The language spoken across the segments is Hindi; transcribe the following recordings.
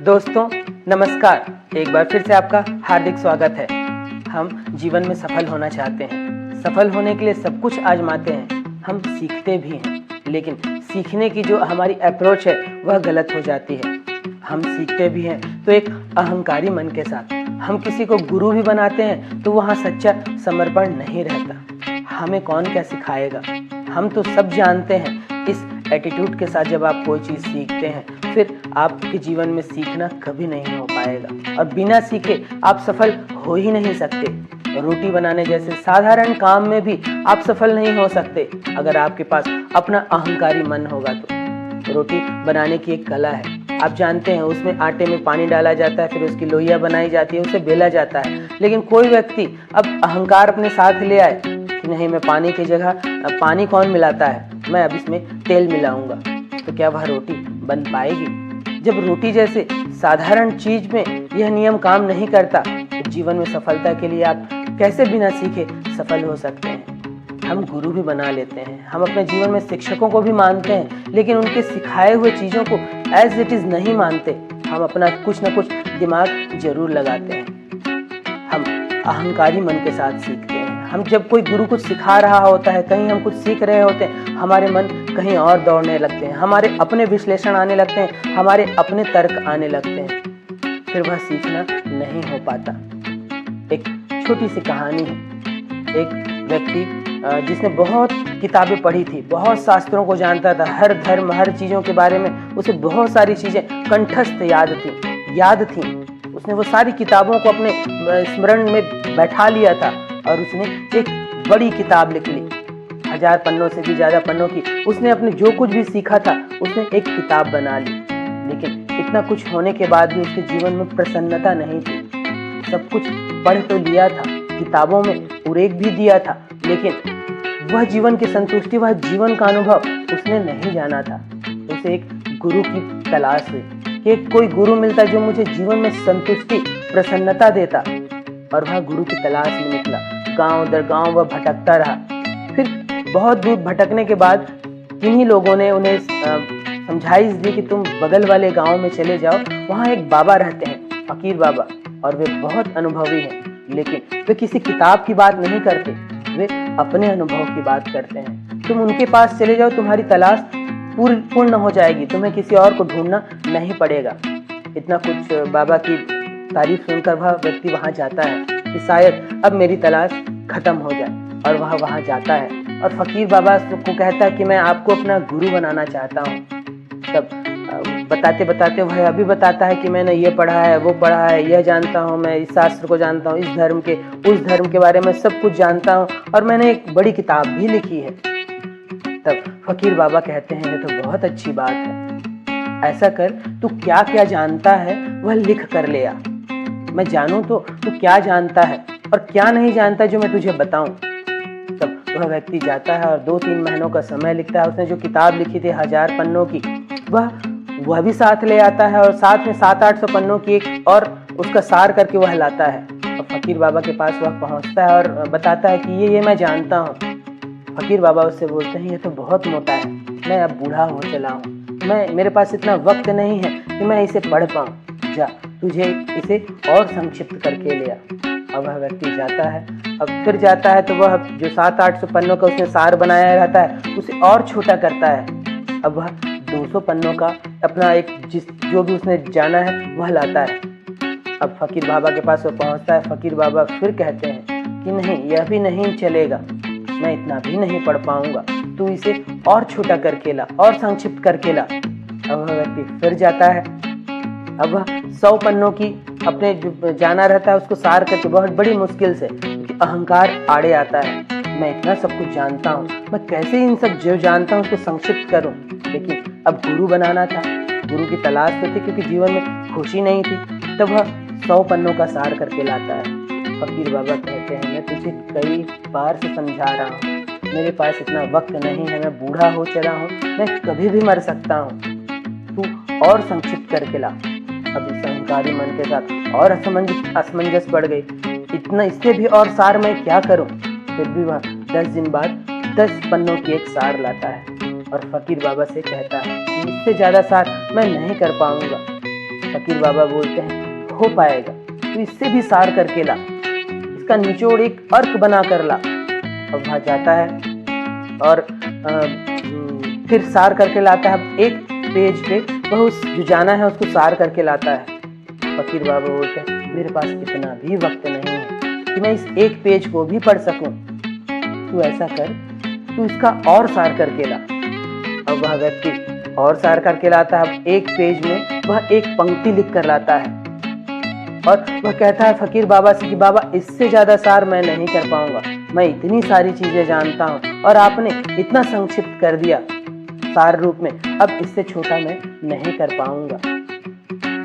दोस्तों नमस्कार। एक बार फिर से आपका हार्दिक स्वागत है। हम जीवन में सफल होना चाहते हैं। सफल होने के लिए सब कुछ आजमाते हैं, हम सीखते भी हैं, लेकिन सीखने की जो हमारी अप्रोच है वह गलत हो जाती है। हम सीखते भी हैं तो एक अहंकारी मन के साथ। हम किसी को गुरु भी बनाते हैं तो वहाँ सच्चा समर्पण नहीं रहता। हमें कौन क्या सिखाएगा, हम तो सब जानते हैं। इस एटीट्यूड के साथ जब आप कोई चीज़ सीखते हैं फिर आपके जीवन में सीखना कभी नहीं हो पाएगा, और बिना सीखे आप सफल हो ही नहीं सकते। रोटी बनाने जैसे साधारण काम में भी आप सफल नहीं हो सकते अगर आपके पास अपना अहंकारी मन होगा तो। रोटी बनाने की एक कला है, आप जानते हैं। उसमें आटे में पानी डाला जाता है, फिर उसकी लोइयां बनाई जाती है, उसे बेला जाता है। लेकिन कोई व्यक्ति अब अहंकार अपने साथ ले आए कि नहीं, मैं पानी की जगह पानी कौन मिलाता है, मैं अब इसमें तेल मिलाऊंगा, तो क्या वह रोटी बन पाएगी? जब रोटी जैसे साधारण चीज में यह नियम काम नहीं करता तो जीवन में सफलता के लिए आप कैसे बिना सीखे सफल हो सकते हैं? हम गुरु भी बना लेते हैं, हम अपने जीवन में शिक्षकों को भी मानते हैं, लेकिन उनके सिखाए हुए चीज़ों को एज इट इज़ नहीं मानते। हम अपना कुछ न कुछ दिमाग जरूर लगाते हैं। हम अहंकारी मन के साथ सीखते हैं। हम जब कोई गुरु कुछ सिखा रहा होता है, कहीं हम कुछ सीख रहे होते हैं, हमारे मन कहीं और दौड़ने लगते हैं, हमारे अपने विश्लेषण आने लगते हैं, हमारे अपने तर्क आने लगते हैं, फिर वह सीखना नहीं हो पाता। एक छोटी सी कहानी है। एक व्यक्ति जिसने बहुत किताबें पढ़ी थी, बहुत शास्त्रों को जानता था, हर धर्म हर चीज़ों के बारे में उसे बहुत सारी चीज़ें कंठस्थ याद थी। उसने वो सारी किताबों को अपने स्मरण में बैठा लिया था और उसने एक बड़ी किताब लिख ली, 1000 पन्नों से भी ज़्यादा पन्नों की। उसने अपने जो कुछ भी सीखा था उसने एक किताब बना ली, लेकिन इतना कुछ होने के बाद भी उसके जीवन में प्रसन्नता नहीं थी। सब कुछ पढ़ तो लिया था, किताबों में उरेक भी दिया था, लेकिन वह जीवन की संतुष्टि, वह जीवन का अनुभव उसने नहीं जाना था। उसे एक गुरु की तलाश हुई कि कोई गुरु मिलता जो मुझे जीवन में संतुष्टि प्रसन्नता देता, और वह गुरु की तलाश में निकला। गांव दर गांव वह भटकता रहा। फिर बहुत दूर भटकने के बाद किन्हीं लोगों ने उन्हें समझाइश दी कि तुम बगल वाले गांव में चले जाओ, वहाँ एक बाबा रहते हैं, फकीर बाबा, और वे बहुत अनुभवी हैं, लेकिन वे किसी किताब की बात नहीं करते, वे अपने अनुभव की बात करते हैं। तुम उनके पास चले जाओ, तुम्हारी तलाश पूर्ण हो जाएगी, तुम्हें किसी और को ढूंढना नहीं पड़ेगा। इतना कुछ बाबा की तारीफ सुनकर वह व्यक्ति वहां जाता है कि शायद अब मेरी तलाश खत्म हो जाए, और वह वहां जाता है और फकीर बाबा को कहता है कि मैं आपको अपना गुरु बनाना चाहता हूँ। तब बताते बताते वह अभी बताता है कि मैंने ये पढ़ा है, वो पढ़ा है, यह जानता हूँ, मैं इस शास्त्र को जानता हूँ, इस धर्म के उस धर्म के बारे में सब कुछ जानता हूँ, और मैंने एक बड़ी किताब भी लिखी है। तब फकीर बाबा कहते हैं, ये तो बहुत अच्छी बात है, ऐसा कर, तू क्या क्या जानता है वह लिख कर ले आ, मैं जानूं तो तू क्या जानता है और क्या नहीं जानता जो मैं तुझे बताऊं। तब वह व्यक्ति जाता है और 2-3 महीनों का समय लिखता है। उसने जो किताब लिखी थी 1000 पन्नों की, वह भी साथ ले आता है, और साथ में 700-800 पन्नों की एक और उसका सार करके वह लाता है, और फकीर बाबा के पास वह पहुंचता है और बताता है कि ये मैं जानता हूँ। फकीर बाबा उससे बोलते हैं, ये तो बहुत मोटा है, मैं अब बूढ़ा हो चला हूँ, मेरे पास इतना वक्त नहीं है कि मैं इसे पढ़ पाऊँ, जा तुझे इसे और संक्षिप्त करके ले आ। अब वह व्यक्ति जाता है, अब फिर जाता है तो वह जो 700-800 पन्नों का उसने सार बनाया रहता है उसे और छोटा करता है। अब वह 200 पन्नों का अपना एक जो भी उसने जाना है वह लाता है। अब फकीर बाबा के पास वह पहुंचता है। फकीर बाबा फिर कहते हैं कि नहीं, यह भी नहीं चलेगा, मैं इतना भी नहीं पढ़ पाऊंगा, तू इसे और छोटा करके ला, और संक्षिप्त करके ला। अब वह व्यक्ति फिर जाता है। अब वह 100 पन्नों की अपने जो जाना रहता है उसको सार करके बहुत बड़ी मुश्किल से, क्योंकि अहंकार आड़े आता है, मैं इतना सब कुछ जानता हूँ, मैं कैसे इन सब जो जानता हूँ उसको संक्षिप्त करूँ। लेकिन अब गुरु बनाना था, गुरु की तलाश तो थी, क्योंकि जीवन में खुशी नहीं थी। तब वह 100 पन्नों का सार करके लाता है। फकीर बाबा कहते हैं, मैं तुझे कई बार से समझा रहा हूँ, मेरे पास इतना वक्त नहीं है, मैं बूढ़ा हो चला हूँ, मैं कभी भी मर सकता हूँ, तू और संक्षिप्त करके ला। अब इस अहंकारी मन के साथ और असमंजस बढ़ गई, इतना इससे भी और सार मैं क्या करूं। फिर भी वह 10 दिन बाद 10 पन्नों की एक सार लाता है और फकीर बाबा से कहता है कि इससे ज़्यादा सार मैं नहीं कर पाऊंगा। फकीर बाबा बोलते हैं हो पाएगा, तो इससे भी सार करके ला, इसका निचोड़ एक अर्क बना कर ला। अब वहाँ जाता है और फिर सार करके लाता है। एक पेज पे वह उस जो जाना है उसको सार करके लाता है। फकीर बाबा बोलते हैं मेरे पास इतना भी वक्त नहीं है कि मैं इस एक पेज को भी पढ़ सकूं। तू ऐसा कर, तू इसका और सार करके ला। अब वह व्यक्ति और सार करके लाता है। अब एक पेज में वह एक पंक्ति लिख कर लाता है और वह कहता है फकीर बाबा से कि बाबा इससे ज्यादा सार मैं नहीं कर पाऊंगा, मैं इतनी सारी चीजें जानता हूँ और आपने इतना संक्षिप्त कर दिया सार रूप में, अब इससे छोटा मैं नहीं कर पाऊंगा।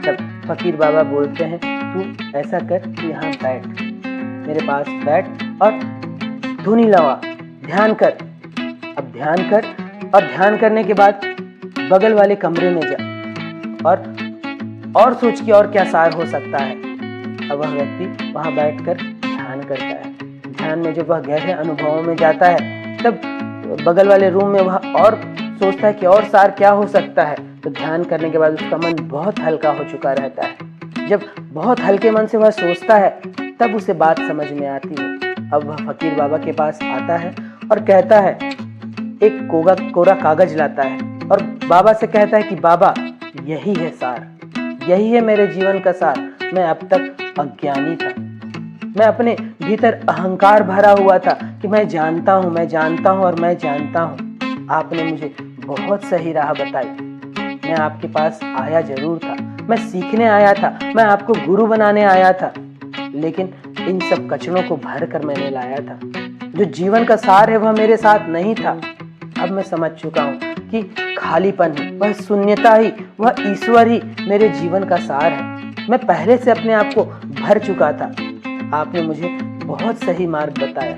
तब फकीर बाबा बोलते हैं तू ऐसा कर, तू यहाँ बैठ, मेरे पास बैठ और धुनी लगा, ध्यान कर। अब ध्यान कर और ध्यान करने के बाद बगल वाले कमरे में जा और सोच कि और क्या सार हो सकता है। अब वह व्यक्ति वहां बैठकर ध्यान करता है। ध्यान में जब वह गहरे अनुभवों में जाता है तब बगल वाले रूम में वह और सोचता है कि और सार क्या हो सकता है। तो ध्यान करने के बाद उसका मन बहुत हल्का हो चुका रहता है। जब बहुत हल्के मन से वह सोचता है तब उसे बात समझ में आती है। अब वह फकीर बाबा के पास आता है और कहता है, एक कोरा कागज लाता है और बाबा से कहता है कि बाबा यही है सार, यही है मेरे जीवन का सार। मैं अब तक अज्ञानी था, मैं अपने भीतर अहंकार भरा हुआ था कि मैं जानता हूँ और मैं जानता हूँ। आपने मुझे बहुत सही राह बताई। मैं आपके पास आया जरूर था, मैं सीखने आया था, मैं आपको गुरु बनाने आया था, लेकिन इन सब कचरों को भर कर मैंने लाया था। जो जीवन का सार है वह मेरे साथ नहीं था। अब मैं समझ चुका हूँ कि खालीपन ही, वह शून्यता ही, वह ईश्वर ही मेरे जीवन का सार है। मैं पहले से अपने आप को भर चुका था। आपने मुझे बहुत सही मार्ग बताया।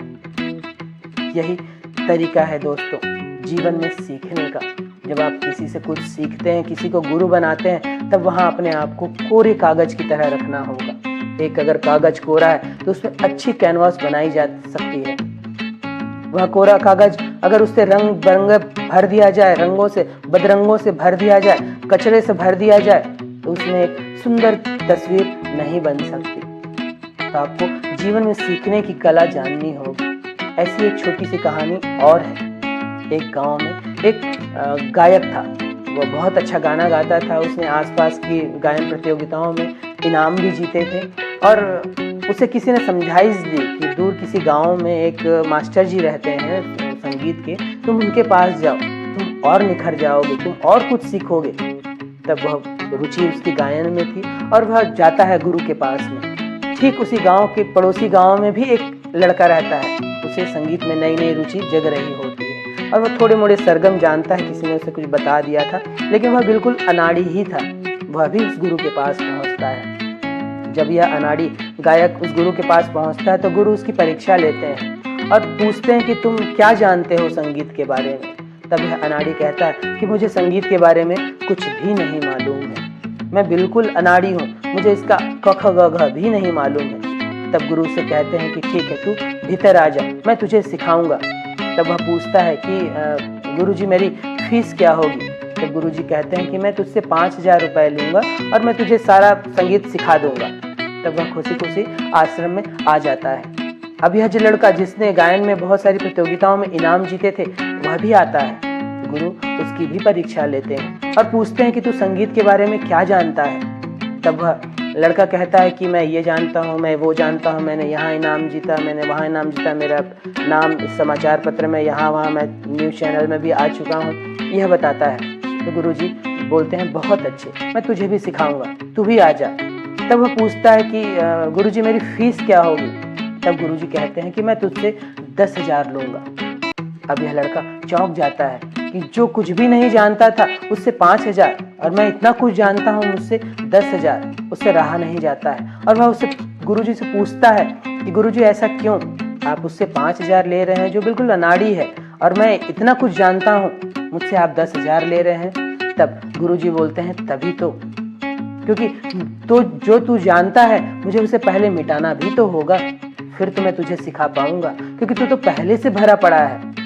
यही तरीका है दोस्तों जीवन में सीखने का। जब आप किसी से कुछ सीखते हैं, किसी को गुरु बनाते हैं, तब वहां अपने आप को कोरे कागज की तरह रखना होगा। एक अगर कागज कोरा है तो उसमें अच्छी कैनवास बनाई जा सकती है। वह कोरा कागज अगर उससे रंग बिरंगे भर दिया जाए, रंगों से, बदरंगों से भर दिया जाए, कचरे से भर दिया जाए, तो उसमें एक सुंदर तस्वीर नहीं बन सकती। तो आपको जीवन में सीखने की कला जाननी होगी। ऐसी एक छोटी सी कहानी और है। एक गांव में एक गायक था। वह बहुत अच्छा गाना गाता था। उसने आसपास की गायन प्रतियोगिताओं में इनाम भी जीते थे और उसे किसी ने समझाइश दी कि दूर किसी गांव में एक मास्टर जी रहते हैं संगीत के, तुम उनके पास जाओ, तुम और निखर जाओगे, तुम और कुछ सीखोगे। तब वह रुचि उसकी गायन में थी और वह जाता है गुरु के पास में। ठीक उसी गांव के पड़ोसी गांव में भी एक लड़का रहता है। उसे संगीत में नई नई रुचि जग रही होती है और वह थोड़े मोड़े सरगम जानता है, किसी ने उसे कुछ बता दिया था, लेकिन वह बिल्कुल अनाड़ी ही था। वह भी उस गुरु के पास पहुंचता है। जब यह अनाड़ी गायक उस गुरु के पास पहुंचता है तो गुरु उसकी परीक्षा लेते हैं और पूछते हैं कि तुम क्या जानते हो संगीत के बारे में। तब यह अनाड़ी कहता है कि मुझे संगीत के बारे में कुछ भी नहीं मालूम है, मैं बिल्कुल अनाड़ी हूँ, मुझे इसका क ख ग घ भी नहीं मालूम है। तब गुरु से कहते हैं कि ठीक है, तू भीतर आ जा, मैं तुझे सिखाऊंगा। तब वह पूछता है कि गुरुजी मेरी फीस क्या होगी। तो गुरुजी कहते हैं कि मैं तुझसे 5,000 रुपए लूंगा और मैं तुझे सारा संगीत सिखा दूंगा। तब वह खुशी खुशी आश्रम में आ जाता है। अब यह जो लड़का जिसने गायन में बहुत सारी प्रतियोगिताओं में इनाम जीते थे वह भी आता है। गुरु उसकी भी परीक्षा लेते हैं और पूछते हैं कि तू संगीत के बारे में क्या जानता है। तब वह लड़का कहता है कि मैं ये जानता हूँ, मैं वो जानता हूँ, मैंने यहाँ इनाम जीता, मैंने वहाँ इनाम जीता, मेरा नाम इस समाचार पत्र में यहाँ वहाँ, मैं न्यूज़ चैनल में भी आ चुका हूँ, यह बताता है। तो गुरुजी बोलते हैं बहुत अच्छे, मैं तुझे भी सिखाऊंगा, तू भी आ जा। तब वह पूछता है कि गुरुजी मेरी फीस क्या होगी। तब गुरुजी कहते हैं कि मैं तुझसे 10,000 लूंगा। अब यह लड़का चौंक जाता है कि जो कुछ भी नहीं जानता था उससे 5,000 और मैं इतना कुछ जानता हूँ मुझसे 10,000, उससे रहा नहीं जाता है। और वह उससे गुरुजी से पूछता है कि गुरुजी ऐसा क्यों, आप उससे 5,000 ले रहे हैं जो बिल्कुल अनाड़ी है और मैं इतना कुछ जानता हूँ, मुझसे आप 10,000 ले रहे हैं। तब गुरुजी बोलते हैं तभी तो, क्योंकि तो जो तू जानता है मुझे उसे पहले मिटाना भी तो होगा, फिर तो मैं तुझे सिखा पाऊंगा, क्योंकि तू तो पहले से भरा पड़ा है।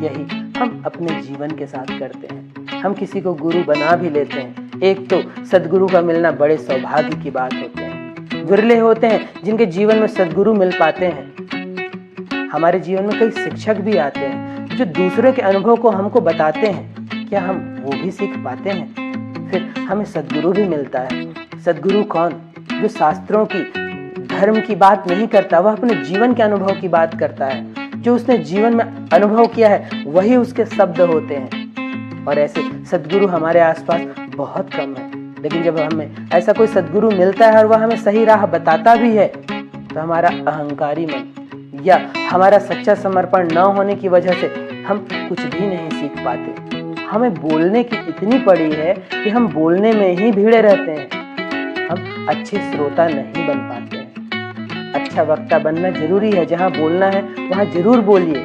यही हम अपने जीवन के साथ करते हैं। हम किसी को गुरु बना भी लेते हैं, एक तो सद्गुरु का मिलना बड़े सौभाग्य की बात होते हैं। विरले होते हैं जिनके जीवन में सद्गुरु मिल पाते हैं। हमारे जीवन में कई शिक्षक भी आते हैं जो दूसरे के अनुभव को हमको बताते हैं। क्या हम वो भी सीख पाते हैं? फिर हमें सद्गुरु भी मिलता है। सद्गुरु कौन? जो शास्त्रों की, धर्म की बात नहीं करता, वह अपने जीवन के अनुभव की बात करता है। जो उसने जीवन में अनुभव किया है वही उसके शब्द होते हैं। और ऐसे सद्गुरु हमारे आसपास बहुत कम है। लेकिन जब हमें ऐसा कोई सद्गुरु मिलता है और वह हमें सही राह बताता भी है, तो हमारा अहंकारी मन या हमारा सच्चा समर्पण न होने की वजह से हम कुछ भी नहीं सीख पाते। हमें बोलने की इतनी पड़ी है कि हम बोलने में ही भिड़े रहते हैं। हम अच्छे श्रोता नहीं बन पाते हैं। अच्छा वक्ता बनना जरूरी है। जहाँ बोलना है वहाँ जरूर बोलिए,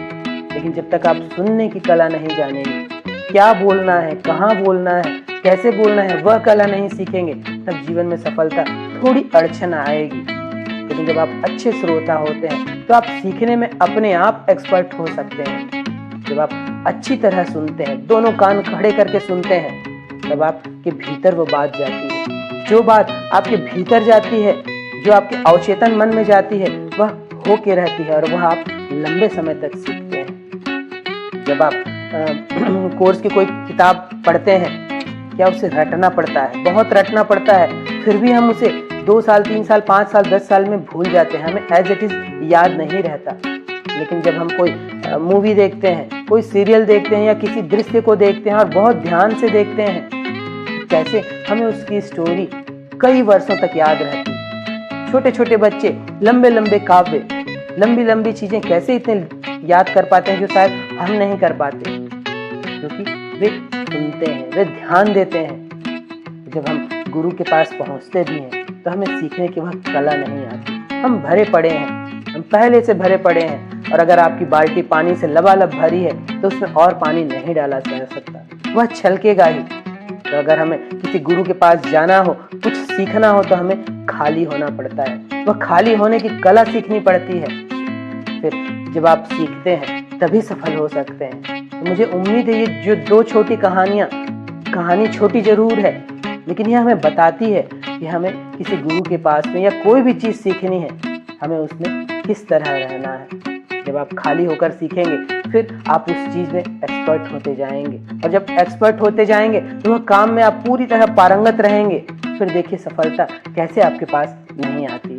लेकिन जब तक आप सुनने की कला नहीं जानेंगे, क्या बोलना है, कहाँ बोलना है, कैसे बोलना है, वह कला नहीं सीखेंगे, तब जीवन में सफलता थोड़ी अड़चन आएगी। लेकिन जब आप अच्छे श्रोता होते हैं तो आप सीखने में अपने आप एक्सपर्ट हो सकते हैं। जब आप अच्छी तरह सुनते हैं, दोनों कान खड़े करके सुनते हैं, तब आपके भीतर वो बात जाती है। जो बात आपके भीतर जाती है, जो आपके अवचेतन मन में जाती है, वह होके रहती है और वह आप लंबे समय तक सीखते हैं। जब आप कोर्स की कोई किताब पढ़ते हैं, क्या उसे रटना पड़ता है? बहुत रटना पड़ता है। फिर भी हम उसे 2 साल, 3 साल, 5 साल, 10 साल में भूल जाते हैं। हमें एज इट इज याद नहीं रहता। लेकिन जब हम कोई मूवी देखते हैं, कोई सीरियल देखते हैं या किसी दृश्य को देखते हैं और बहुत ध्यान से देखते हैं, कैसे हमें उसकी स्टोरी कई वर्षों तक याद रहती है। छोटे छोटे बच्चे लंबे लंबे काव्य, लंबी लंबी चीजें कैसे इतने याद कर पाते हैं जो शायद हम नहीं कर पाते, क्योंकि वे सुनते हैं, वे ध्यान देते हैं। जब हम गुरु के पास पहुंचते भी हैं तो हमें सीखने की वह कला नहीं आती। हम भरे पड़े हैं, हम पहले से भरे पड़े हैं, और अगर आपकी बाल्टी पानी से लबालब भरी है तो उसमें और पानी नहीं डाला जा सकता, वह छलकेगा ही। तो अगर हमें किसी गुरु के पास जाना हो, कुछ सीखना हो, तो हमें खाली होना पड़ता है। वह खाली होने की कला सीखनी पड़ती है। फिर जब आप सीखते हैं तभी सफल हो सकते हैं। तो मुझे उम्मीद है ये जो 2 छोटी कहानी छोटी जरूर है, लेकिन यह हमें बताती है कि हमें किसी गुरु के पास में या कोई भी चीज़ सीखनी है, हमें उसमें किस तरह रहना है। जब आप खाली होकर सीखेंगे, फिर आप उस चीज़ में एक्सपर्ट होते जाएंगे, और जब एक्सपर्ट होते जाएंगे तो वह काम में आप पूरी तरह पारंगत रहेंगे। फिर देखिए सफलता कैसे आपके पास नहीं आती।